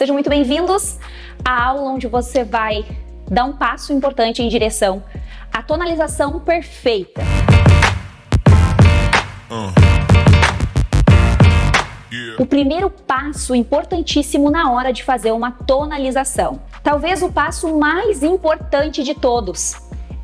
Sejam muito bem-vindos à aula onde você vai dar um passo importante em direção à tonalização perfeita. O primeiro passo importantíssimo na hora de fazer uma tonalização, talvez o passo mais importante de todos,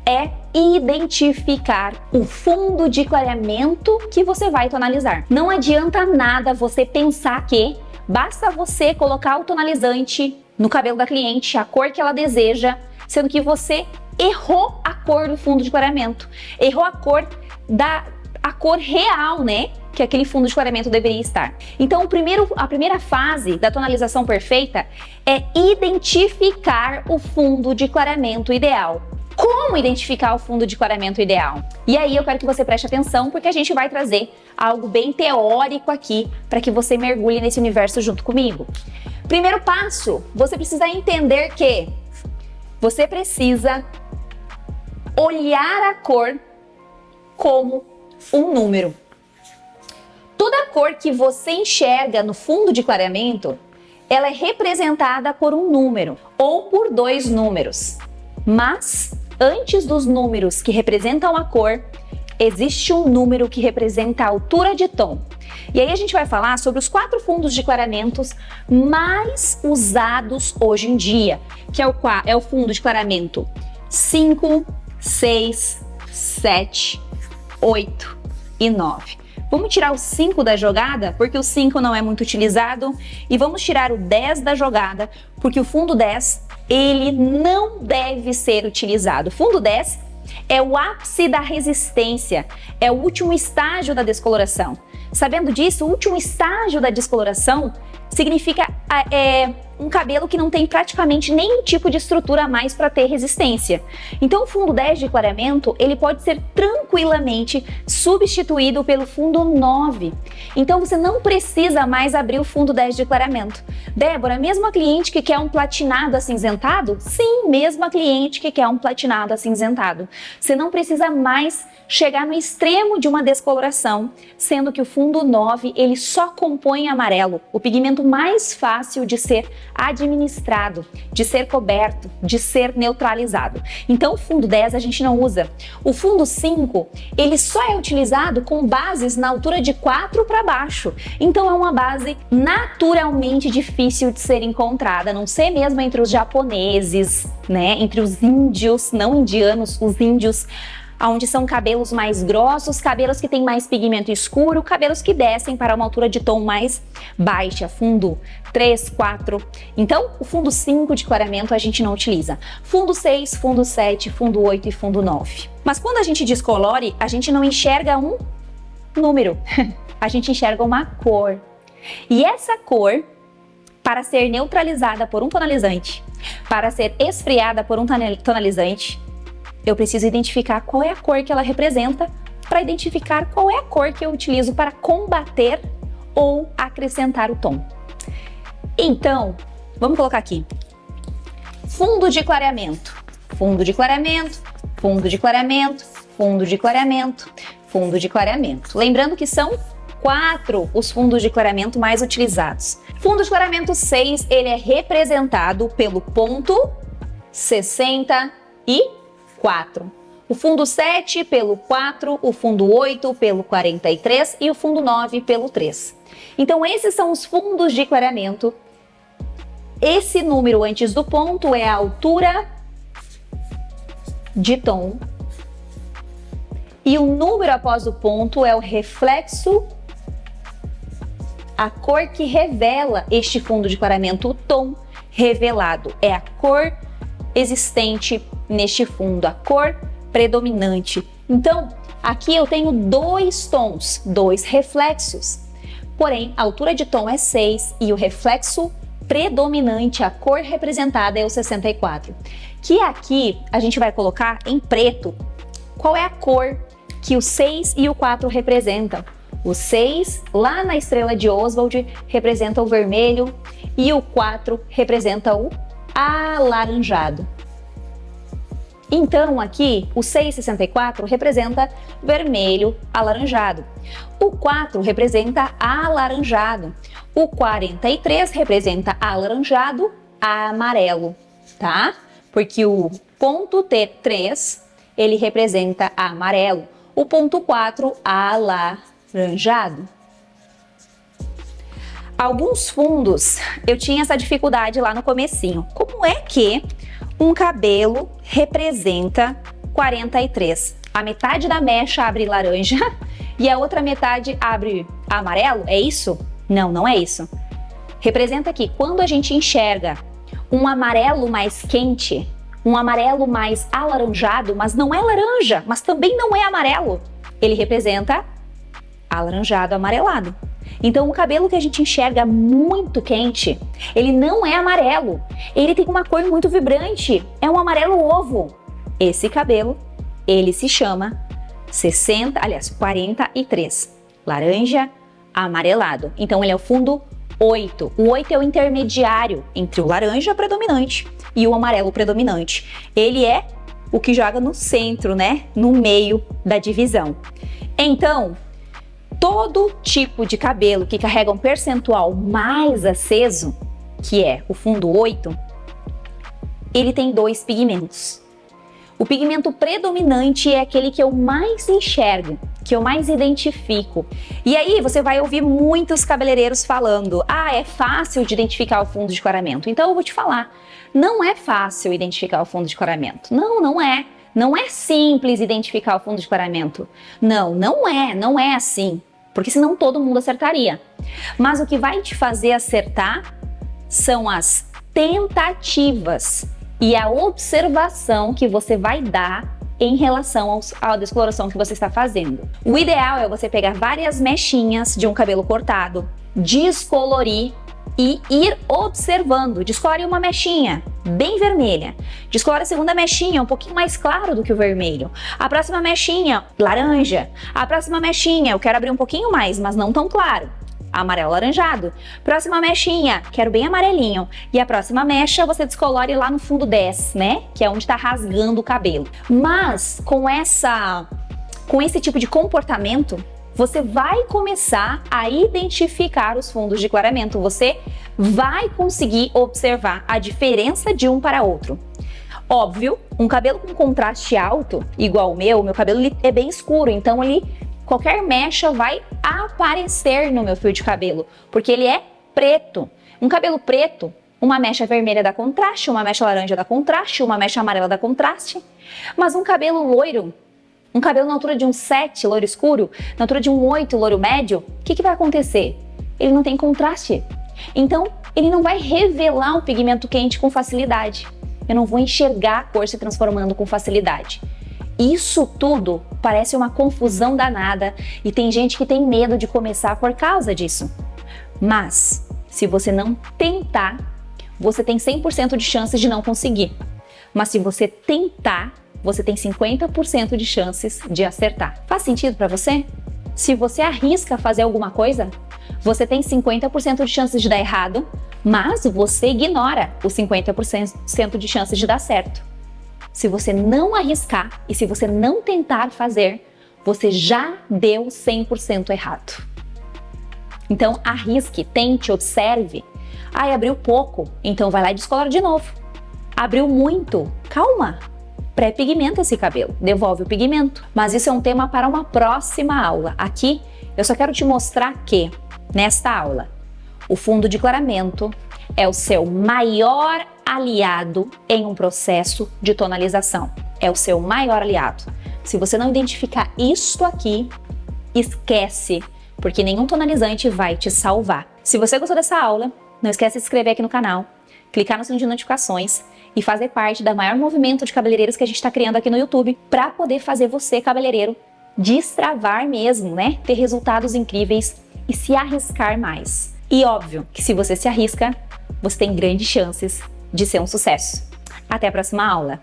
é identificar o fundo de clareamento que você vai tonalizar. Não adianta nada você pensar que basta você colocar o tonalizante no cabelo da cliente, a cor que ela deseja, sendo que você errou a cor do fundo de clareamento, errou a cor real, né? Que aquele fundo de clareamento deveria estar. Então, a primeira fase da tonalização perfeita é identificar o fundo de clareamento ideal. Como identificar o fundo de clareamento ideal? E aí eu quero que você preste atenção, porque a gente vai trazer algo bem teórico aqui para que você mergulhe nesse universo junto comigo. Primeiro passo, você precisa entender que você precisa olhar a cor como um número. Toda cor que você enxerga no fundo de clareamento, ela é representada por um número ou por dois números. Mas antes dos números que representam a cor, existe um número que representa a altura de tom. E aí a gente vai falar sobre os 4 fundos de clareamentos mais usados hoje em dia, que é o fundo de clareamento 5, 6, 7, 8 e 9. Vamos tirar o 5 da jogada, porque o 5 não é muito utilizado, e vamos tirar o 10 da jogada, porque o fundo 10, ele não deve ser utilizado. O fundo 10 é o ápice da resistência, é o último estágio da descoloração. Sabendo disso, o último estágio da descoloração significa um cabelo que não tem praticamente nenhum tipo de estrutura a mais para ter resistência. Então o fundo 10 de clareamento, ele pode ser tranquilamente substituído pelo fundo 9. Então você não precisa mais abrir o fundo 10 de clareamento. Débora, mesmo a cliente que quer um platinado acinzentado? Sim, mesmo a cliente que quer um platinado acinzentado. Você não precisa mais chegar no extremo de uma descoloração, sendo que o fundo 9, ele só compõe amarelo, o pigmento mais fácil de ser administrado, de ser coberto, de ser neutralizado. Então o fundo 10 a gente não usa. O fundo 5, ele só é utilizado com bases na altura de 4 para baixo. Então é uma base naturalmente difícil de ser encontrada, a não ser mesmo entre os japoneses, né? Entre os índios, não indianos, os índios, onde são cabelos mais grossos, cabelos que têm mais pigmento escuro, cabelos que descem para uma altura de tom mais baixa, fundo 3, 4. Então, o fundo 5 de clareamento a gente não utiliza. Fundo 6, fundo 7, fundo 8 e fundo 9. Mas quando a gente descolore, a gente não enxerga um número, a gente enxerga uma cor. E essa cor, para ser neutralizada por um tonalizante, para ser esfriada por um tonalizante, eu preciso identificar qual é a cor que ela representa para identificar qual é a cor que eu utilizo para combater ou acrescentar o tom. Então, vamos colocar aqui. Fundo de clareamento, fundo de clareamento, fundo de clareamento, fundo de clareamento, fundo de clareamento. Lembrando que são 4 os fundos de clareamento mais utilizados. Fundo de clareamento 6, ele é representado pelo ponto 64. O fundo 7 pelo 4, o fundo 8 pelo 43 e o fundo 9 pelo 3. Então esses são os fundos de clareamento. Esse número antes do ponto é a altura de tom. E o número após o ponto é o reflexo, a cor que revela este fundo de clareamento, o tom revelado. É a cor existente neste fundo, a cor predominante. Então, aqui eu tenho 2 tons, 2 reflexos. Porém, a altura de tom é 6 e o reflexo predominante, a cor representada é o 64. Que aqui a gente vai colocar em preto qual é a cor que o 6 e o 4 representam. O 6, lá na estrela de Oswald, representa o vermelho e o 4 representa o alaranjado. Então aqui o 6,64 representa vermelho alaranjado. O 4 representa alaranjado. O 43 representa alaranjado amarelo, tá? Porque o ponto T3 ele representa amarelo. O ponto 4 alaranjado. Alguns fundos eu tinha essa dificuldade lá no comecinho. Como é que um cabelo representa 43? A metade da mecha abre laranja e a outra metade abre amarelo? É isso? Não, não é isso. Representa que quando a gente enxerga um amarelo mais quente, um amarelo mais alaranjado, mas não é laranja, mas também não é amarelo, ele representa alaranjado amarelado. Então o cabelo que a gente enxerga muito quente, ele não é amarelo, ele tem uma cor muito vibrante, é um amarelo ovo. Esse cabelo, ele se chama 43, laranja amarelado. Então ele é o fundo 8. O 8 é o intermediário entre o laranja predominante e o amarelo predominante. Ele é o que joga no centro, né? No meio da divisão. Então, todo tipo de cabelo que carrega um percentual mais aceso, que é o fundo 8, ele tem dois pigmentos. O pigmento predominante é aquele que eu mais enxergo, que eu mais identifico. E aí você vai ouvir muitos cabeleireiros falando: ah, é fácil de identificar o fundo de clareamento. Então eu vou te falar, não é fácil identificar o fundo de clareamento. Não, não é. Não é simples identificar o fundo de clareamento. Não, não é assim. Porque senão todo mundo acertaria. Mas o que vai te fazer acertar são as tentativas e a observação que você vai dar em relação à descoloração que você está fazendo. O ideal é você pegar várias mechinhas de um cabelo cortado, descolorir e ir observando. Descolore uma mechinha bem vermelha, descolore a segunda mechinha um pouquinho mais claro do que o vermelho, a próxima mechinha laranja, a próxima mechinha eu quero abrir um pouquinho mais, mas não tão claro, amarelo alaranjado, próxima mechinha quero bem amarelinho, e a próxima mecha você descolore lá no fundo 10, né, que é onde está rasgando o cabelo. Mas com esse tipo de comportamento, você vai começar a identificar os fundos de clareamento, você vai conseguir observar a diferença de um para outro. Óbvio, um cabelo com contraste alto, igual o meu cabelo é bem escuro, então qualquer mecha vai aparecer no meu fio de cabelo, porque ele é preto. Um cabelo preto, uma mecha vermelha dá contraste, uma mecha laranja dá contraste, uma mecha amarela dá contraste, mas um cabelo loiro, um cabelo na altura de um 7, loiro escuro, na altura de um 8, loiro médio, o que vai acontecer? Ele não tem contraste. Então, ele não vai revelar um pigmento quente com facilidade. Eu não vou enxergar a cor se transformando com facilidade. Isso tudo parece uma confusão danada e tem gente que tem medo de começar por causa disso. Mas, se você não tentar, você tem 100% de chances de não conseguir. Mas se você tentar, você tem 50% de chances de acertar. Faz sentido para você? Se você arrisca fazer alguma coisa, você tem 50% de chances de dar errado, mas você ignora os 50% de chances de dar certo. Se você não arriscar e se você não tentar fazer, você já deu 100% errado. Então arrisque, tente, observe. Ai, abriu pouco, então vai lá e descolora de novo. Abriu muito, calma. Pré-pigmenta esse cabelo, devolve o pigmento. Mas isso é um tema para uma próxima aula. Aqui eu só quero te mostrar que, nesta aula, o fundo de clareamento é o seu maior aliado em um processo de tonalização. É o seu maior aliado. Se você não identificar isso aqui, esquece, porque nenhum tonalizante vai te salvar. Se você gostou dessa aula, não esquece de se inscrever aqui no canal, clicar no sininho de notificações e fazer parte da maior movimento de cabeleireiros que a gente está criando aqui no YouTube para poder fazer você, cabeleireiro, destravar mesmo, né? Ter resultados incríveis e se arriscar mais. E óbvio que se você se arrisca, você tem grandes chances de ser um sucesso. Até a próxima aula!